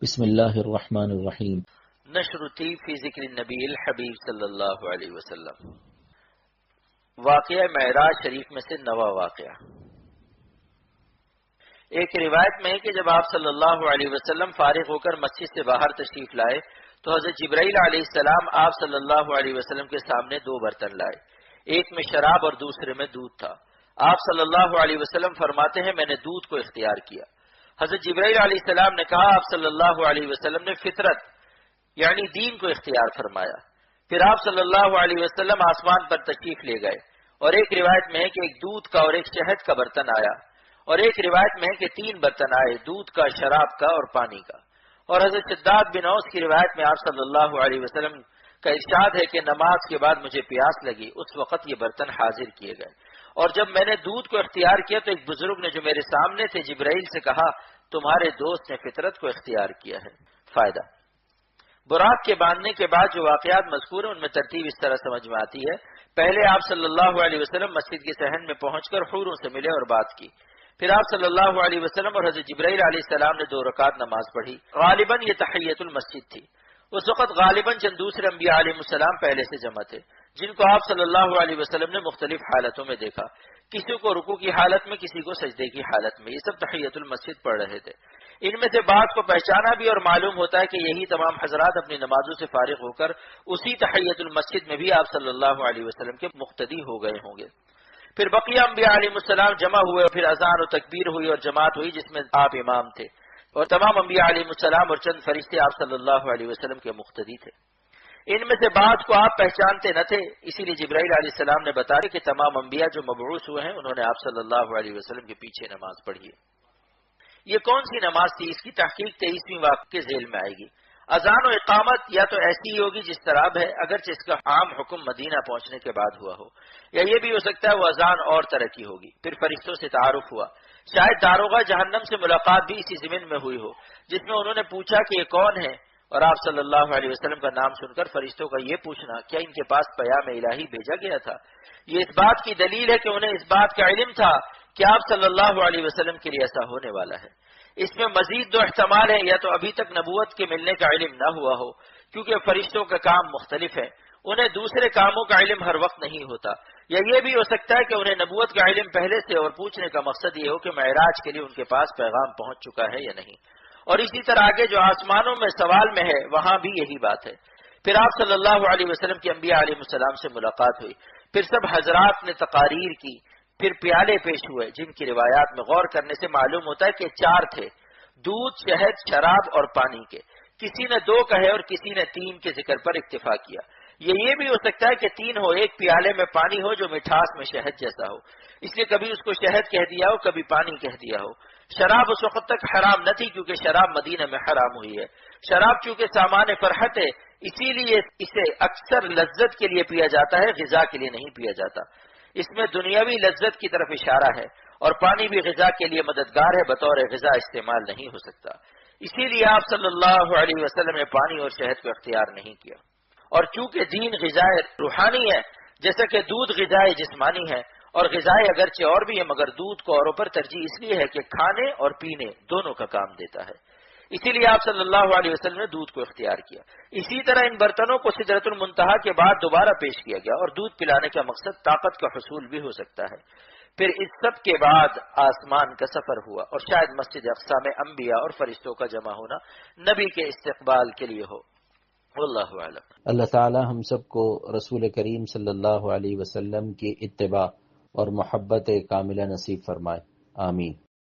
بسم اللہ الرحمن الرحیم۔ نشرتی فی ذکر النبی الحبیب صلی اللہ علیہ وسلم۔ واقعہ معراج شریف میں سے نواں واقعہ۔ ایک روایت میں ہے کہ جب آپ صلی اللہ علیہ وسلم فارغ ہو کر مسجد سے باہر تشریف لائے تو حضرت جبرائیل علیہ السلام آپ صلی اللہ علیہ وسلم کے سامنے دو برتن لائے، ایک میں شراب اور دوسرے میں دودھ تھا۔ آپ صلی اللہ علیہ وسلم فرماتے ہیں میں نے دودھ کو اختیار کیا۔ حضرت جبرائیل علیہ السلام نے کہا آپ صلی اللہ علیہ وسلم نے فطرت یعنی دین کو اختیار فرمایا۔ پھر آپ صلی اللہ علیہ وسلم آسمان پر تشریف لے گئے، اور ایک روایت میں ہے کہ ایک دودھ کا اور ایک شہد کا برتن آیا، اور ایک روایت میں ہے کہ تین برتن آئے، دودھ کا، شراب کا اور پانی کا۔ اور حضرت شداد بن اوس کی روایت میں آپ صلی اللہ علیہ وسلم کا ارشاد ہے کہ نماز کے بعد مجھے پیاس لگی، اس وقت یہ برتن حاضر کیے گئے، اور جب میں نے دودھ کو اختیار کیا تو ایک بزرگ نے جو میرے سامنے تھے جبرائیل سے کہا تمہارے دوست نے فطرت کو اختیار کیا ہے۔ فائدہ: براق کے باندھنے کے بعد جو واقعات مذکور ہیں ان میں ترتیب اس طرح سمجھ میں آتی ہے۔ پہلے آپ صلی اللہ علیہ وسلم مسجد کے صحن میں پہنچ کر حوروں سے ملے اور بات کی۔ پھر آپ صلی اللہ علیہ وسلم اور حضرت جبرائیل علیہ السلام نے 2 رکعت نماز پڑھی۔ غالباً یہ تحیۃ المسجد تھی۔ اس وقت غالباً چند دوسرے انبیاء علیہ السلام پہلے سے جمع تھے جن کو آپ صلی اللہ علیہ وسلم نے مختلف حالتوں میں دیکھا، کسی کو رکوع کی حالت میں، کسی کو سجدے کی حالت میں۔ یہ سب تحیۃ المسجد پڑھ رہے تھے۔ ان میں سے بعض کو پہچانا بھی اور معلوم ہوتا ہے کہ یہی تمام حضرات اپنی نمازوں سے فارغ ہو کر اسی تحیۃ المسجد میں بھی آپ صلی اللہ علیہ وسلم کے مقتدی ہو گئے ہوں گے۔ پھر بقیہ انبیاء علیہ السلام جمع ہوئے، اور پھر اذان و تکبیر ہوئی اور جماعت ہوئی جس میں آپ امام تھے، اور تمام انبیاء علیہ السلام اور چند فرشتے آپ صلی اللہ علیہ وسلم کے مقتدی تھے۔ ان میں سے بعض کو آپ پہچانتے نہ تھے، اسی لیے جبرائیل علیہ السلام نے بتایا کہ تمام انبیاء جو مبعوث ہوئے ہیں انہوں نے آپ صلی اللہ علیہ وسلم کے پیچھے نماز پڑھی ہے۔ یہ کون سی نماز تھی؟ اس کی تحقیق 23ویں واقعے کے ذیل میں آئے گی۔ اذان و اقامت یا تو ایسی ہی ہوگی جس طرح ہے، اگرچہ اس کا عام حکم مدینہ پہنچنے کے بعد ہوا ہو، یا یہ بھی ہو سکتا ہے وہ اذان اور طرح کی ہوگی۔ پھر فرشتوں سے تعارف ہوا، شاید داروغہ جہنم سے ملاقات بھی اسی ضمن میں ہوئی ہو جس میں انہوں نے پوچھا کہ یہ کون ہے، اور آپ صلی اللہ علیہ وسلم کا نام سن کر فرشتوں کا یہ پوچھنا کیا ان کے پاس پیام الہی بھیجا گیا تھا؟ یہ اس بات کی دلیل ہے کہ انہیں اس بات کا علم تھا کہ آپ صلی اللہ علیہ وسلم کے لیے ایسا ہونے والا ہے۔ اس میں مزید 2 احتمال ہیں، یا تو ابھی تک نبوت کے ملنے کا علم نہ ہوا ہو کیونکہ فرشتوں کا کام مختلف ہے، انہیں دوسرے کاموں کا علم ہر وقت نہیں ہوتا، یا یہ بھی ہو سکتا ہے کہ انہیں نبوت کا علم پہلے سے اور پوچھنے کا مقصد یہ ہو کہ معراج کے لیے ان کے پاس پیغام پہنچ چکا ہے یا نہیں۔ اور اسی طرح آگے جو آسمانوں میں سوال میں ہے وہاں بھی یہی بات ہے۔ پھر آپ صلی اللہ علیہ وسلم کے انبیاء علیہ السلام سے ملاقات ہوئی، پھر سب حضرات نے تقاریر کی، پھر پیالے پیش ہوئے جن کی روایات میں غور کرنے سے معلوم ہوتا ہے کہ 4 تھے، دودھ، شہد، شراب اور پانی کے۔ کسی نے 2 کہے اور کسی نے 3 کے ذکر پر اکتفا کیا۔ یہ بھی ہو سکتا ہے کہ 3 ہو، ایک پیالے میں پانی ہو جو مٹھاس میں شہد جیسا ہو، اس لیے کبھی اس کو شہد کہہ دیا ہو، کبھی پانی کہہ دیا ہو۔ شراب اس وقت تک حرام نہ تھی کیونکہ شراب مدینہ میں حرام ہوئی ہے۔ شراب چونکہ سامان فرحت ہے اسی لیے اسے اکثر لذت کے لیے پیا جاتا ہے، غذا کے لیے نہیں پیا جاتا۔ اس میں دنیاوی لذت کی طرف اشارہ ہے، اور پانی بھی غذا کے لیے مددگار ہے، بطور غذا استعمال نہیں ہو سکتا۔ اسی لیے آپ صلی اللہ علیہ وسلم نے پانی اور شہد کو اختیار نہیں کیا۔ اور چونکہ دین غذائے روحانی ہے، جیسا کہ دودھ غذائے جسمانی ہے، اور غذائے اگرچہ اور بھی ہے مگر دودھ کو اوروں پر ترجیح اس لیے ہے کہ کھانے اور پینے دونوں کا کام دیتا ہے، اسی لیے آپ صلی اللہ علیہ وسلم نے دودھ کو اختیار کیا۔ اسی طرح ان برتنوں کو سدرۃ المنتہا کے بعد دوبارہ پیش کیا گیا، اور دودھ پلانے کا مقصد طاقت کا حصول بھی ہو سکتا ہے۔ پھر اس سب کے بعد آسمان کا سفر ہوا، اور شاید مسجد اقصی میں انبیاء اور فرشتوں کا جمع ہونا نبی کے استقبال کے لیے ہو۔ واللہ اعلم۔ اللہ تعالی ہم سب کو رسول کریم صلی اللہ علیہ وسلم کی اتباع اور محبت کاملہ نصیب فرمائے، آمین۔